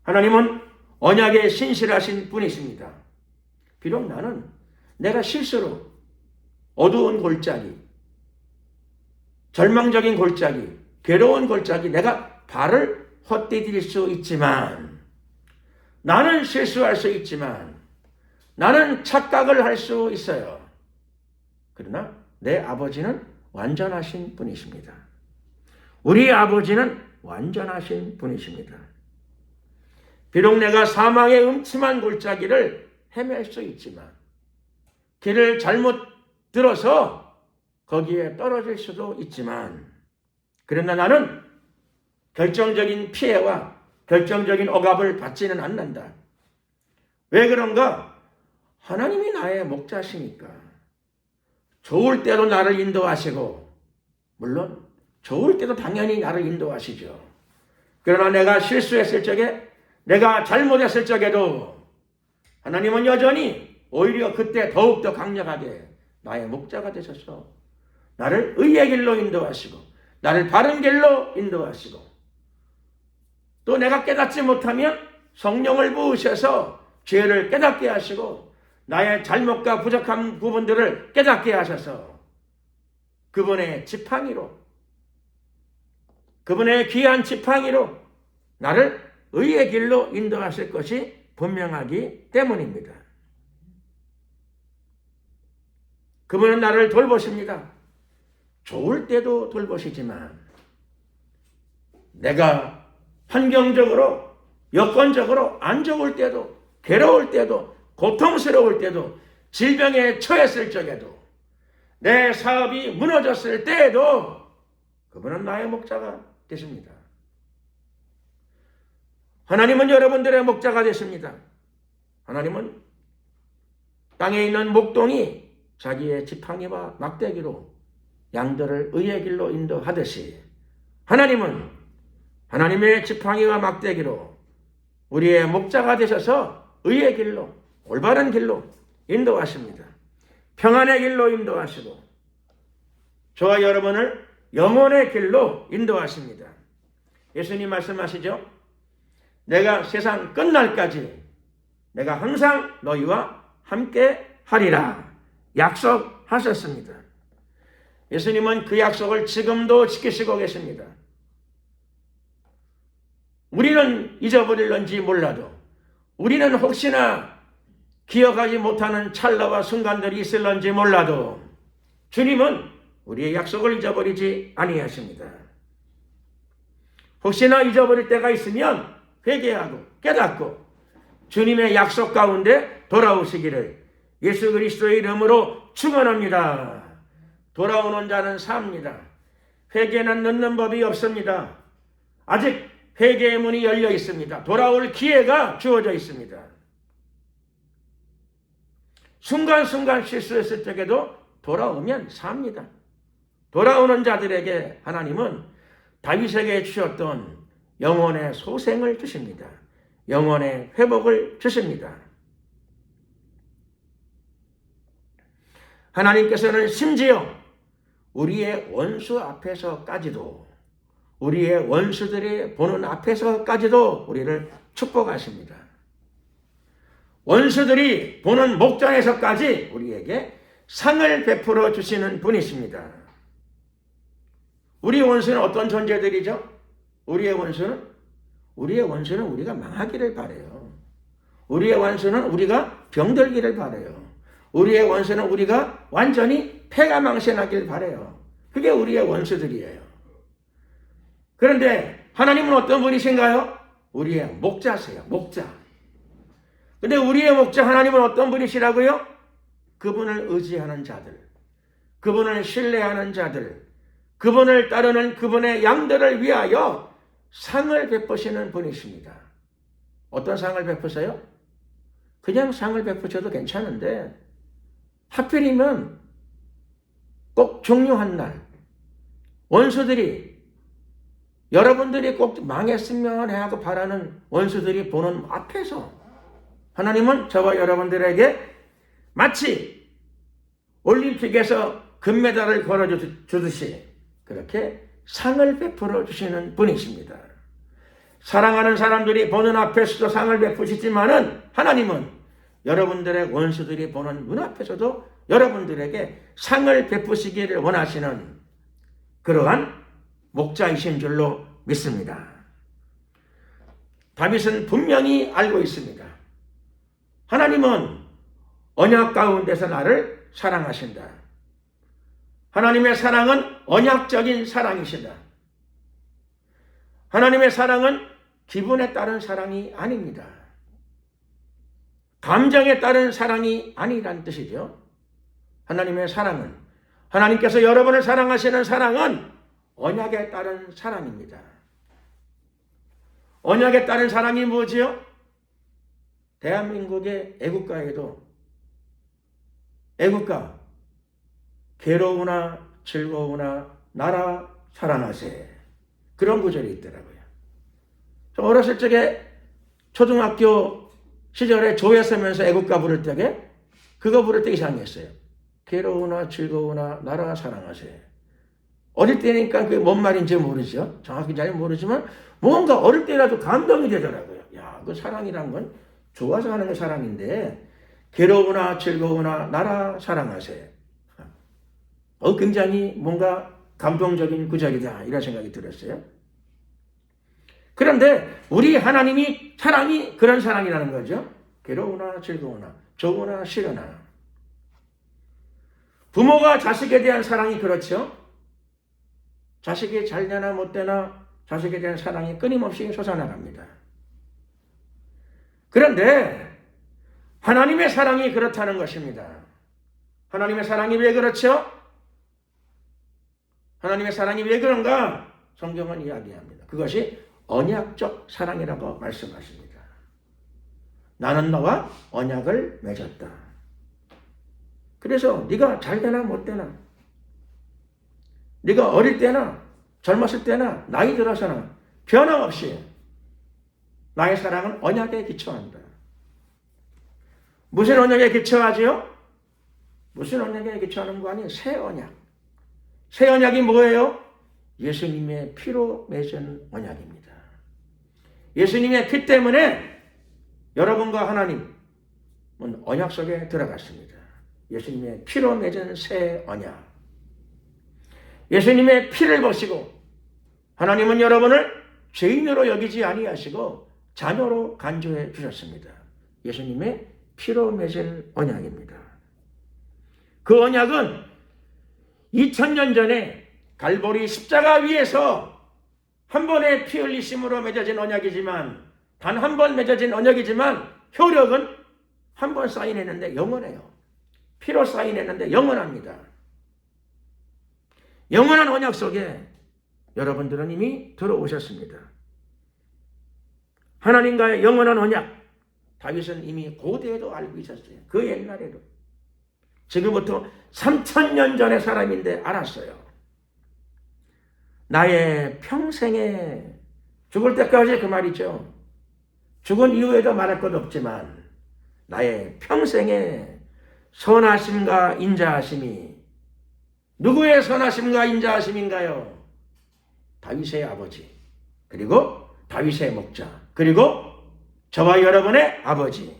하나님은 언약에 신실하신 분이십니다. 비록 나는 내가 실수로 어두운 골짜기, 절망적인 골짜기, 괴로운 골짜기 내가 발을 헛디딜 수 있지만 나는 실수할 수 있지만 나는 착각을 할 수 있어요. 그러나 내 아버지는 완전하신 분이십니다. 우리 아버지는 완전하신 분이십니다. 비록 내가 사망의 음침한 골짜기를 헤맬 수 있지만 길을 잘못 들어서 거기에 떨어질 수도 있지만 그러나 나는 결정적인 피해와 결정적인 억압을 받지는 않는다. 왜 그런가? 하나님이 나의 목자시니까. 좋을 때로 나를 인도하시고 물론 좋을 때도 당연히 나를 인도하시죠. 그러나 내가 실수했을 적에, 내가 잘못했을 적에도 하나님은 여전히 오히려 그때 더욱더 강력하게 나의 목자가 되셔서 나를 의의 길로 인도하시고 나를 바른 길로 인도하시고, 또 내가 깨닫지 못하면 성령을 부으셔서 죄를 깨닫게 하시고 나의 잘못과 부족한 부분들을 깨닫게 하셔서 그분의 지팡이로, 그분의 귀한 지팡이로 나를 의의 길로 인도하실 것이 분명하기 때문입니다. 그분은 나를 돌보십니다. 좋을 때도 돌보시지만 내가 환경적으로, 여건적으로 안 좋을 때도, 괴로울 때도, 고통스러울 때도, 질병에 처했을 적에도, 내 사업이 무너졌을 때에도 그분은 나의 목자가 되십니다. 하나님은 여러분들의 목자가 되십니다. 하나님은 땅에 있는 목동이 자기의 지팡이와 막대기로 양들을 의의 길로 인도하듯이 하나님은 하나님의 지팡이와 막대기로 우리의 목자가 되셔서 의의 길로, 올바른 길로 인도하십니다. 평안의 길로 인도하시고 저와 여러분을 영혼의 길로 인도하십니다. 예수님 말씀하시죠. 내가 세상 끝날까지 내가 항상 너희와 함께 하리라 약속하셨습니다. 예수님은 그 약속을 지금도 지키시고 계십니다. 우리는 잊어버릴런지 몰라도, 우리는 혹시나 기억하지 못하는 찰나와 순간들이 있을런지 몰라도 주님은 우리의 약속을 잊어버리지 아니하십니다. 혹시나 잊어버릴 때가 있으면 회개하고 깨닫고 주님의 약속 가운데 돌아오시기를 예수 그리스도의 이름으로 축원합니다. 돌아오는 자는 삽니다. 회개는 늦는 법이 없습니다. 아직 회개의 문이 열려 있습니다. 돌아올 기회가 주어져 있습니다. 순간순간 실수했을 적에도 돌아오면 삽니다. 돌아오는 자들에게 하나님은 다윗에게 주셨던 영혼의 소생을 주십니다. 영혼의 회복을 주십니다. 하나님께서는 심지어 우리의 원수 앞에서까지도, 우리의 원수들이 보는 앞에서까지도 우리를 축복하십니다. 원수들이 보는 목전에서까지 우리에게 상을 베풀어 주시는 분이십니다. 우리 원수는 어떤 존재들이죠? 우리의 원수는 우리가 망하기를 바라요. 우리의 원수는 우리가 병들기를 바라요. 우리의 원수는 우리가 완전히 패가망신하길 바라요. 그게 우리의 원수들이에요. 그런데 하나님은 어떤 분이신가요? 우리의 목자세요. 목자. 근데 우리의 목자 하나님은 어떤 분이시라고요? 그분을 의지하는 자들, 그분을 신뢰하는 자들, 그분을 따르는 그분의 양들을 위하여 상을 베푸시는 분이십니다. 어떤 상을 베푸세요? 그냥 상을 베푸셔도 괜찮은데 하필이면 꼭 중요한 날, 원수들이, 여러분들이 꼭 망했으면 하고 바라는 원수들이 보는 앞에서 하나님은 저와 여러분들에게 마치 올림픽에서 금메달을 걸어주듯이 그렇게 상을 베풀어 주시는 분이십니다. 사랑하는 사람들이 보는 앞에서도 상을 베푸시지만은 하나님은 여러분들의 원수들이 보는 눈앞에서도 여러분들에게 상을 베푸시기를 원하시는 그러한 목자이신 줄로 믿습니다. 다윗은 분명히 알고 있습니다. 하나님은 언약 가운데서 나를 사랑하신다. 하나님의 사랑은 언약적인 사랑이시다. 하나님의 사랑은 기분에 따른 사랑이 아닙니다. 감정에 따른 사랑이 아니란 뜻이죠. 하나님의 사랑은, 하나님께서 여러분을 사랑하시는 사랑은 언약에 따른 사랑입니다. 언약에 따른 사랑이 뭐지요? 대한민국의 애국가에도 애국가, 괴로우나 즐거우나 나라 사랑하세. 그런 구절이 있더라고요. 저 어렸을 적에 초등학교 시절에 교회 서면서 애국가 부를 때에 그거 부를 때 이상했어요. 괴로우나 즐거우나 나라 사랑하세. 어릴 때니까 그게 뭔 말인지 모르죠. 정확히 잘 모르지만 뭔가 어릴 때라도 감동이 되더라고요. 야, 그 사랑이란 건 좋아서 하는 게 사랑인데 괴로우나 즐거우나 나라 사랑하세. 굉장히 뭔가 감동적인 구절이다 이런 생각이 들었어요. 그런데 우리 하나님이 사랑이 그런 사랑이라는 거죠. 괴로우나 즐거우나 좋으나 싫으나. 부모가 자식에 대한 사랑이 그렇죠. 자식이 잘 되나 못 되나 자식에 대한 사랑이 끊임없이 솟아나갑니다. 그런데 하나님의 사랑이 그렇다는 것입니다. 하나님의 사랑이 왜 그렇죠? 하나님의 사랑이 왜 그런가? 성경은 이야기합니다. 그것이 언약적 사랑이라고 말씀하십니다. 나는 너와 언약을 맺었다. 그래서 네가 잘 되나 못 되나, 네가 어릴 때나 젊었을 때나 나이 들어서나 변함없이 나의 사랑은 언약에 기초한다. 무슨 언약에 기초하지요? 무슨 언약에 기초하는 거 아니에요? 새 언약. 새 언약이 뭐예요? 예수님의 피로 맺은 언약입니다. 예수님의 피 때문에 여러분과 하나님은 언약 속에 들어갔습니다. 예수님의 피로 맺은 새 언약. 예수님의 피를 보시고 하나님은 여러분을 죄인으로 여기지 아니하시고 자녀로 간주해 주셨습니다. 예수님의 피로 맺은 언약입니다. 그 언약은 2000년 전에 갈보리 십자가 위에서 한 번의 피 흘리심으로 맺어진 언약이지만, 단 한 번 맺어진 언약이지만 효력은 한 번 사인했는데 영원해요. 피로 사인했는데 영원합니다. 영원한 언약 속에 여러분들은 이미 들어오셨습니다. 하나님과의 영원한 언약, 다윗은 이미 고대에도 알고 있었어요. 그 옛날에도. 지금부터 3000년 전의 사람인데 알았어요. 나의 평생에, 죽을 때까지 그 말이죠. 죽은 이후에도 말할 것 없지만 나의 평생에 선하심과 인자하심이, 누구의 선하심과 인자하심인가요? 다윗의 아버지, 그리고 다윗의 목자, 그리고 저와 여러분의 아버지,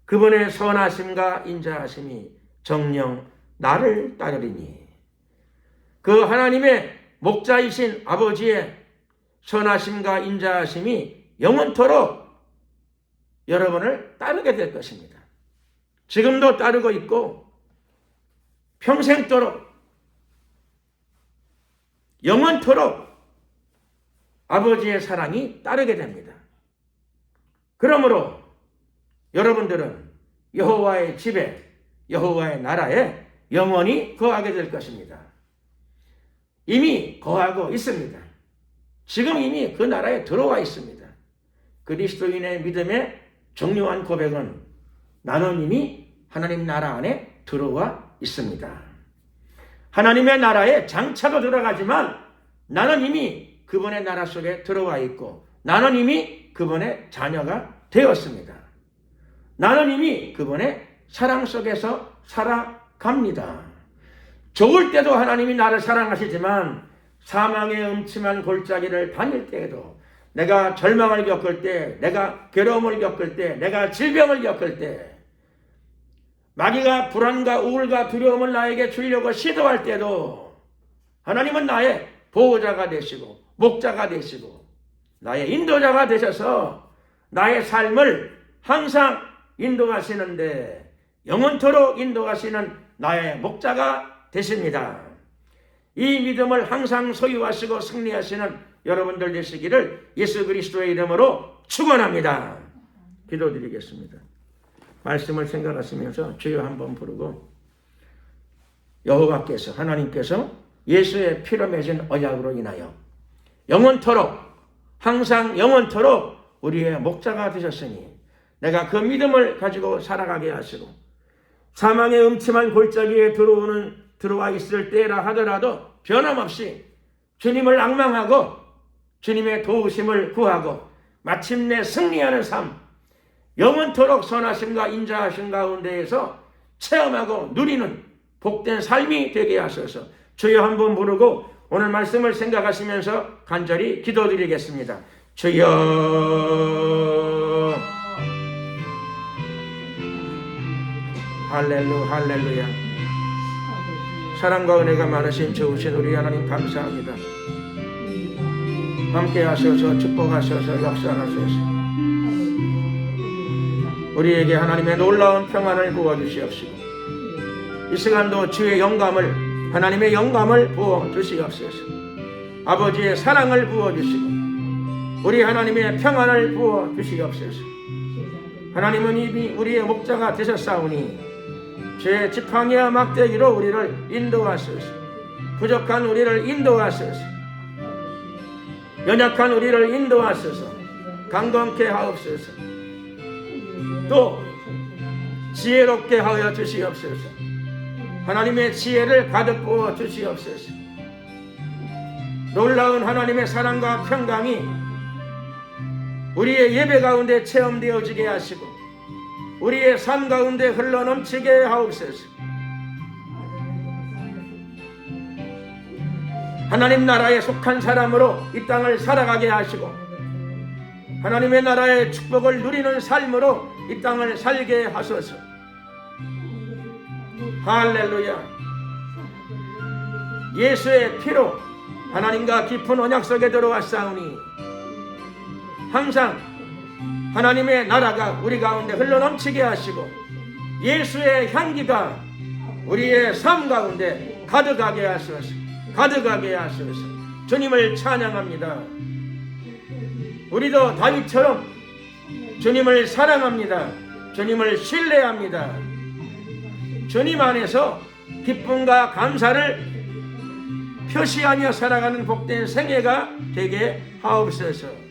그분의 선하심과 인자하심이 정녕 나를 따르리니, 그 하나님의 목자이신 아버지의 선하심과 인자하심이 영원토록 여러분을 따르게 될 것입니다. 지금도 따르고 있고 평생토록, 영원토록 아버지의 사랑이 따르게 됩니다. 그러므로 여러분들은 여호와의 집에, 여호와의 나라에 영원히 거하게 될 것입니다. 이미 거하고 있습니다. 지금 이미 그 나라에 들어와 있습니다. 그리스도인의 믿음의 정료한 고백은 나는 이미 하나님 나라 안에 들어와 있습니다. 하나님의 나라에 장차도 들어가지만 나는 이미 그분의 나라 속에 들어와 있고, 나는 이미 그분의 자녀가 되었습니다. 나는 이미 그분의 사랑 속에서 살아갑니다. 좋을 때도 하나님이 나를 사랑하시지만 사망의 음침한 골짜기를 다닐 때에도, 내가 절망을 겪을 때, 내가 괴로움을 겪을 때, 내가 질병을 겪을 때, 마귀가 불안과 우울과 두려움을 나에게 주려고 시도할 때도 하나님은 나의 보호자가 되시고 목자가 되시고 나의 인도자가 되셔서 나의 삶을 항상 인도하시는데, 영원토록 인도하시는 나의 목자가 되십니다. 이 믿음을 항상 소유하시고 승리하시는 여러분들 되시기를 예수 그리스도의 이름으로 축원합니다. 기도드리겠습니다. 말씀을 생각하시면서 주여 한번 부르고, 여호와께서, 하나님께서 예수의 피로 맺은 언약으로 인하여 영원토록, 항상 영원토록 우리의 목자가 되셨으니 내가 그 믿음을 가지고 살아가게 하시고, 사망의 음침한 골짜기에 들어와 있을 때라 하더라도 변함없이 주님을 앙망하고 주님의 도우심을 구하고 마침내 승리하는 삶, 영원토록 선하심과 인자하심 가운데에서 체험하고 누리는 복된 삶이 되게 하소서. 주여 한번 부르고 오늘 말씀을 생각하시면서 간절히 기도드리겠습니다. 주여, 할렐루야. 사랑과 은혜가 많으신 좋으신 우리 하나님 감사합니다. 함께 하셔서 축복하셔서 역사하셔서 우리에게 하나님의 놀라운 평안을 부어주시옵시고 이 시간도 주의 영감을, 하나님의 영감을 부어주시옵소서. 아버지의 사랑을 부어주시고 우리 하나님의 평안을 부어주시옵소서. 하나님은 이미 우리의 목자가 되셨사오니 죄의 지팡이와 막대기로 우리를 인도하소서. 부족한 우리를 인도하소서. 연약한 우리를 인도하소서. 강건케 하옵소서. 또 지혜롭게 하여 주시옵소서. 하나님의 지혜를 가득 부어 주시옵소서. 놀라운 하나님의 사랑과 평강이 우리의 예배 가운데 체험되어지게 하시고 우리의 삶 가운데 흘러넘치게 하옵소서. 하나님 나라에 속한 사람으로 이 땅을 살아가게 하시고 하나님의 나라의 축복을 누리는 삶으로 이 땅을 살게 하소서. 할렐루야. 예수의 피로 하나님과 깊은 언약 속에 들어왔사오니 항상 하나님의 나라가 우리 가운데 흘러넘치게 하시고 예수의 향기가 우리의 삶 가운데 가득하게 하소서. 가득하게 하소서. 주님을 찬양합니다. 우리도 다윗처럼 주님을 사랑합니다. 주님을 신뢰합니다. 주님 안에서 기쁨과 감사를 표시하며 살아가는 복된 생애가 되게 하옵소서.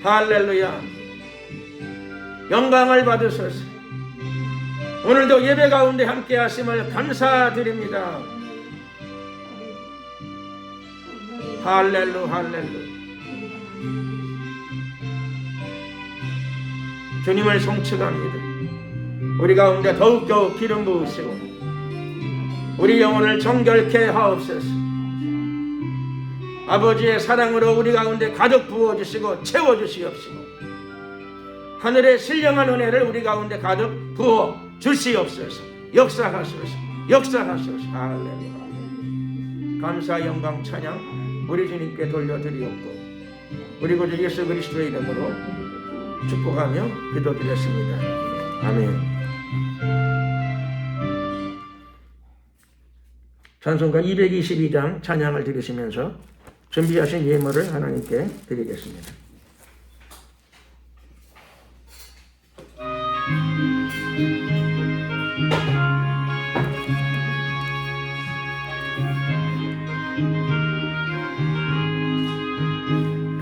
할렐루야. 영광을 받으소서. 오늘도 예배 가운데 함께 하심을 감사드립니다. 할렐루. 주님을 송축합니다. 우리 가운데 더욱더욱 기름 부으시고 우리 영혼을 정결케 하옵소서. 아버지의 사랑으로 우리 가운데 가득 부어주시고 채워주시옵시고 하늘의 신령한 은혜를 우리 가운데 가득 부어주시옵소서. 역사하소서. 할렐루야. 감사 영광 찬양 우리 주님께 돌려드리옵고 우리 구주 예수 그리스도의 이름으로 축복하며 기도드렸습니다. 아멘. 찬송가 222장 찬양을 들으시면서 준비하신 예물을 하나님께 드리겠습니다.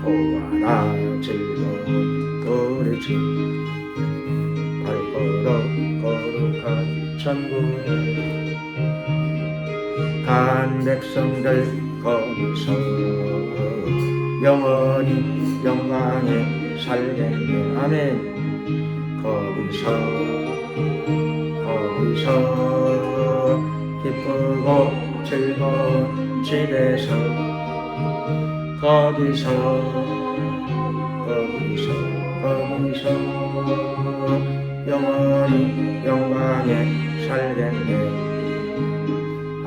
도와라 즐거운 우리 집 발걸어 거룩한 천국에 간 백성들 거기서 영원히 영광에 살겠네. 아멘. 거기서 기쁘고 즐거운 집에서 거기서 영원히 영광에 살겠네.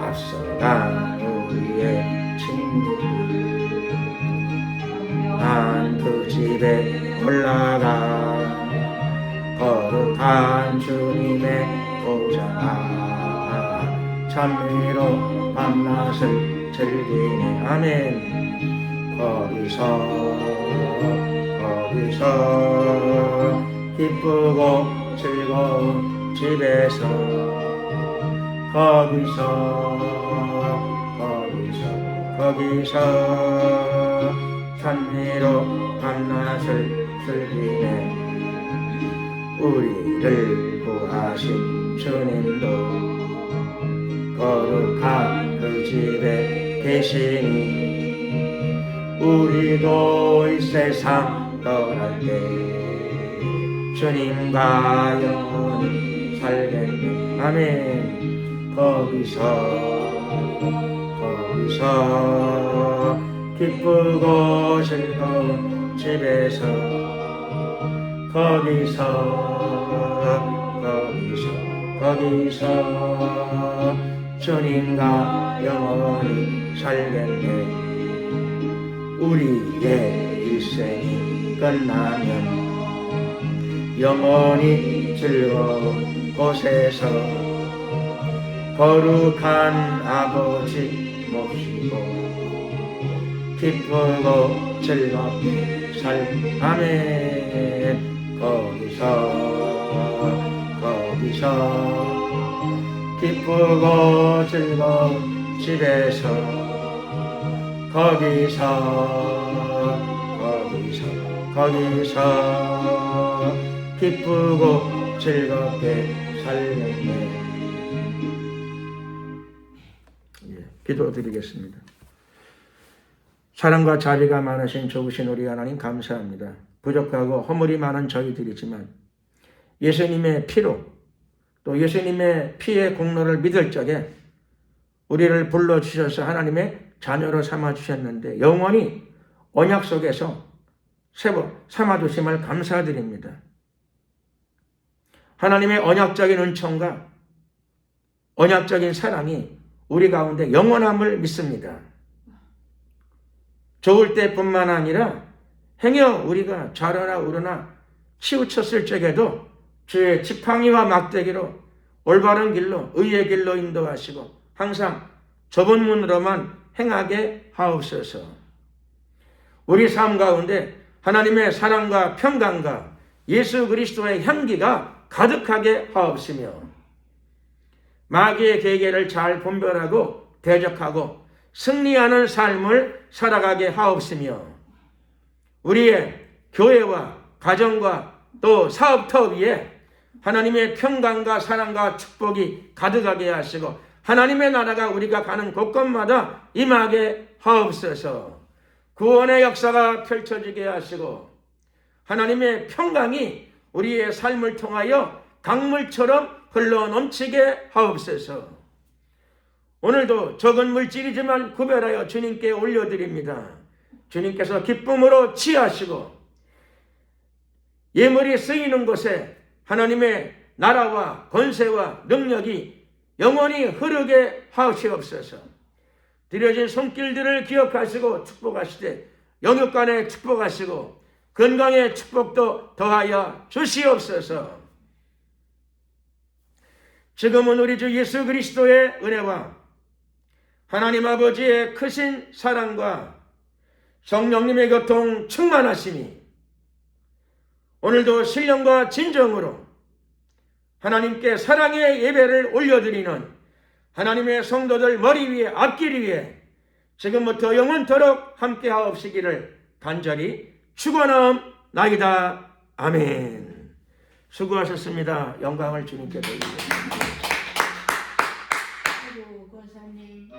앞서간 우리의 친구 난 그 집에 올라가 거룩한 주님의 보좌 찬미로 밤낮을 즐기네. 아멘. 거기서 기쁘고 즐거운 집에서 거기서 찬미로 밤낮을 즐기네. 우리를 구하신 주님도 거룩한 그 집에 계시니 우리도 이 세상 떠날 때 주님과 영원히 살겠네. 아멘. 거기서 기쁘고 즐거운 집에서 거기서 주님과 영원히 살겠네. 우리의 일생이 끝나면 영원히 즐거운 곳에서 거룩한 아버지 모시고 기쁘고 즐겁게 아멘. 거기서 기쁘고 즐거운 집에서 거기서 기쁘고 즐겁게 살겠네. 기도드리겠습니다. 사랑과 자비가 많으신 좋으신 우리 하나님 감사합니다. 부족하고 허물이 많은 저희들이지만 예수님의 피로 또 예수님의 피의 공로를 믿을 적에 우리를 불러주셔서 하나님의 자녀로 삼아주셨는데 영원히 언약 속에서 삼아주심을 감사드립니다. 하나님의 언약적인 은총과 언약적인 사랑이 우리 가운데 영원함을 믿습니다. 좋을 때뿐만 아니라 행여 우리가 좌로나 우로나 치우쳤을 적에도 주의 지팡이와 막대기로 올바른 길로 의의 길로 인도하시고 항상 좁은 문으로만 행하게 하옵소서. 우리 삶 가운데 하나님의 사랑과 평강과 예수 그리스도의 향기가 가득하게 하옵시며 마귀의 계계를 잘 분별하고 대적하고 승리하는 삶을 살아가게 하옵시며 우리의 교회와 가정과 또 사업터 위에 하나님의 평강과 사랑과 축복이 가득하게 하시고 하나님의 나라가 우리가 가는 곳곳마다 임하게 하옵소서. 구원의 역사가 펼쳐지게 하시고 하나님의 평강이 우리의 삶을 통하여 강물처럼 흘러넘치게 하옵소서. 오늘도 적은 물질이지만 구별하여 주님께 올려드립니다. 주님께서 기쁨으로 취하시고 예물이 쓰이는 곳에 하나님의 나라와 권세와 능력이 영원히 흐르게 하시옵소서. 드려진 손길들을 기억하시고 축복하시되 영육간에 축복하시고 건강의 축복도 더하여 주시옵소서. 지금은 우리 주 예수 그리스도의 은혜와 하나님 아버지의 크신 사랑과 성령님의 교통 충만하심이 오늘도 신령과 진정으로 하나님께 사랑의 예배를 올려드리는 하나님의 성도들 머리 위에 앞길 위에 지금부터 영원토록 함께 하옵시기를 간절히 축원하옵나이다. 아멘. 수고하셨습니다. 영광을 주님께 돌리겠습니다. 권사님,